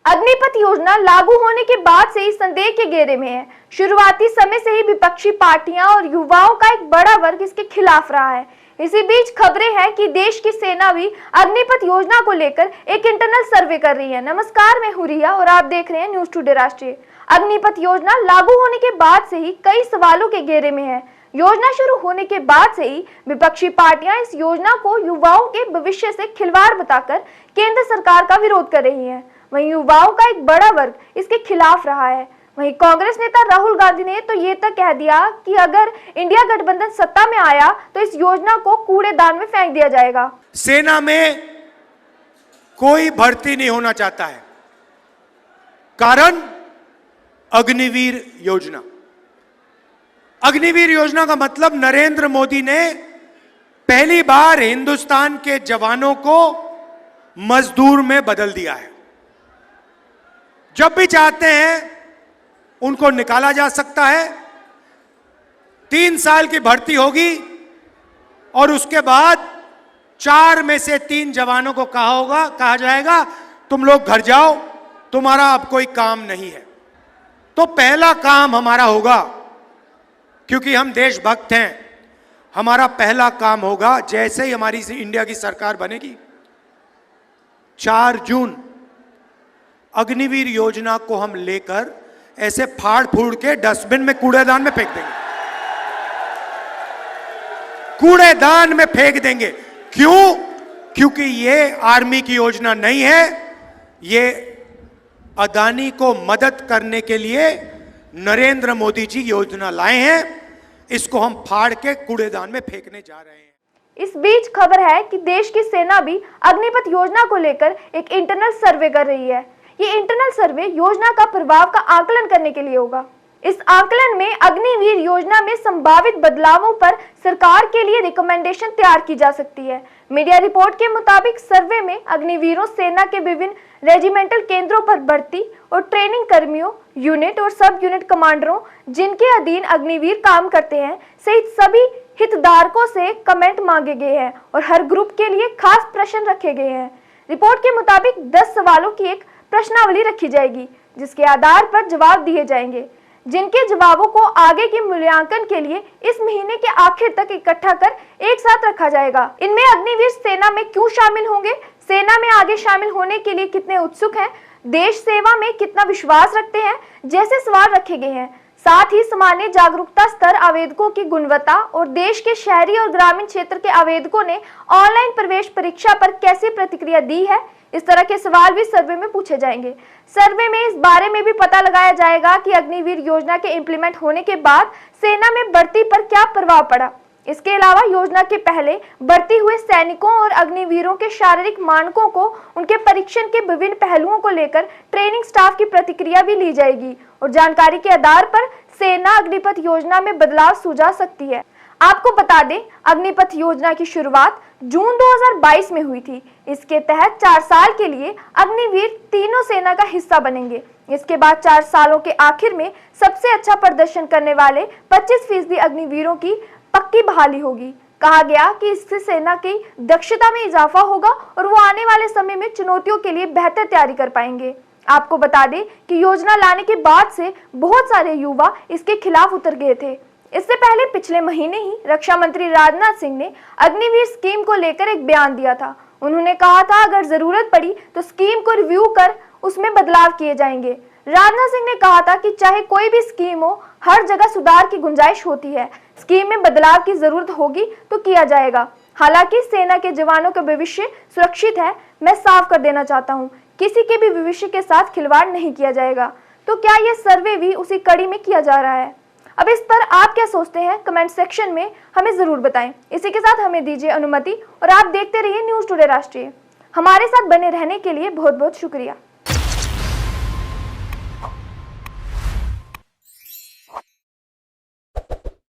अग्निपथ योजना लागू होने के बाद से ही संदेह के घेरे में है। शुरुआती समय से ही विपक्षी पार्टियां और युवाओं का एक बड़ा वर्ग इसके खिलाफ रहा है। इसी बीच खबरें हैं कि देश की सेना भी अग्निपथ योजना को लेकर एक इंटरनल सर्वे कर रही है। नमस्कार, मैं हूं रिया और आप देख रहे हैं न्यूज टुडे राष्ट्रीय। अग्निपथ योजना लागू होने के बाद से ही कई सवालों के घेरे में है। योजना शुरू होने के बाद से ही विपक्षी पार्टियां इस योजना को युवाओं के भविष्य से खिलवाड़ बताकर केंद्र सरकार का विरोध कर रही हैं। वहीं युवाओं का एक बड़ा वर्ग इसके खिलाफ रहा है। वहीं कांग्रेस नेता राहुल गांधी ने तो ये तक कह दिया कि अगर इंडिया गठबंधन सत्ता में आया तो इस योजना को कूड़ेदान में फेंक दिया जाएगा। सेना में कोई भर्ती नहीं होना चाहता है, कारण अग्निवीर योजना। अग्निवीर योजना का मतलब नरेंद्र मोदी ने पहली बार हिंदुस्तान के जवानों को मजदूर में बदल दिया है। जब भी चाहते हैं उनको निकाला जा सकता है। 3 साल की भर्ती होगी और उसके बाद 4 में से 3 जवानों को कहा जाएगा तुम लोग घर जाओ, तुम्हारा अब कोई काम नहीं है। तो पहला काम हमारा होगा, क्योंकि हम देशभक्त हैं, हमारा पहला काम होगा जैसे ही हमारी इंडिया की सरकार बनेगी 4 जून अग्निवीर योजना को हम लेकर ऐसे फाड़ फूड़ के डस्टबिन में कूड़ेदान में फेंक देंगे। कूड़ेदान में फेंक देंगे। क्यों? क्योंकि ये आर्मी की योजना नहीं है, ये अदानी को मदद करने के लिए नरेंद्र मोदी जी योजना लाए हैं। इसको हम फाड़ के कूड़ेदान में फेंकने जा रहे हैं। इस बीच खबर है कि देश की सेना भी अग्निपथ योजना को लेकर एक इंटरनल सर्वे कर रही है। ये इंटरनल सर्वे योजना का प्रभाव का आकलन करने के लिए होगा। इस आकलन में अग्निवीर योजना में संभावित बदलावों पर सरकार के लिए रिकमेंडेशन तैयार की जा सकती है। मीडिया रिपोर्ट के मुताबिक सर्वे में अग्निवीरों, सेना के विभिन्न रेजिमेंटल केंद्रों पर भर्ती और ट्रेनिंग कर्मियों, यूनिट और सब यूनिट कमांडरों जिनके अधीन अग्निवीर काम करते हैं सहित सभी हितधारकों से कमेंट मांगे गए हैं और हर ग्रुप के लिए खास प्रश्न रखे गए हैं। रिपोर्ट के मुताबिक 10 सवालों की एक प्रश्नावली रखी जाएगी जिसके आधार पर जवाब दिए जाएंगे, जिनके जवाबों को आगे के मूल्यांकन के लिए इस महीने के आखिर तक इकट्ठा कर एक साथ रखा जाएगा। इनमें अग्निवीर सेना में क्यों शामिल होंगे, सेना में आगे शामिल होने के लिए कितने उत्सुक हैं, देश सेवा में कितना विश्वास रखते हैं जैसे सवाल रखे गए हैं। साथ ही सामान्य जागरूकता स्तर, आवेदकों की गुणवत्ता और देश के शहरी और ग्रामीण क्षेत्र के आवेदकों ने ऑनलाइन प्रवेश परीक्षा पर कैसी प्रतिक्रिया दी है, इस तरह के सवाल भी सर्वे में पूछे जाएंगे। सर्वे में इस बारे में भी पता लगाया जाएगा कि अग्निवीर योजना के इम्प्लीमेंट होने के बाद सेना में भर्ती पर क्या प्रभाव पड़ा। इसके अलावा योजना के पहले भर्ती हुए सैनिकों और अग्निवीरों के शारीरिक मानकों को, उनके परीक्षण के विभिन्न पहलुओं को लेकर ट्रेनिंग स्टाफ की प्रतिक्रिया भी ली जाएगी और जानकारी के आधार पर सेना अग्निपथ योजना में बदलाव सुझा सकती है। आपको बता दें, अग्निपथ योजना की शुरुआत जून 2022 में हुई थी। इसके तहत 4 साल के लिए अग्निवीर तीनों सेना का हिस्सा बनेंगे। इसके बाद 4 सालों के आखिर में सबसे अच्छा प्रदर्शन करने वाले 25% अग्निवीरों की पक्की बहाली होगी। कहा गया कि इससे सेना की दक्षता में इजाफा होगा और वो आने वाले समय में चुनौतियों के लिए बेहतर तैयारी कर पाएंगे। आपको बता दें कि योजना लाने के बाद से बहुत सारे युवा इसके खिलाफ उतर गए थे। इससे पहले पिछले महीने ही रक्षा मंत्री राजनाथ सिंह ने अग्निवीर स्कीम को लेकर एक बयान दिया था। उन्होंने कहा था अगर जरूरत पड़ी तो स्कीम को रिव्यू कर उसमें बदलाव किए जाएंगे। राजनाथ सिंह ने कहा था कि चाहे कोई भी स्कीम हो, हर जगह सुधार की गुंजाइश होती है। स्कीम में बदलाव की जरूरत होगी तो किया जाएगा। हालांकि सेना के जवानों का भविष्य सुरक्षित है। मैं साफ कर देना चाहता हूँ, किसी के भी भविष्य के साथ खिलवाड़ नहीं किया जाएगा। तो क्या यह सर्वे भी उसी कड़ी में किया जा रहा है? अब इस पर आप क्या सोचते हैं, कमेंट सेक्शन में हमें जरूर बताएं। इसी के साथ हमें दीजिए अनुमति और आप देखते रहिए न्यूज टुडे राष्ट्रीय। हमारे साथ बने रहने के लिए बहुत बहुत शुक्रिया।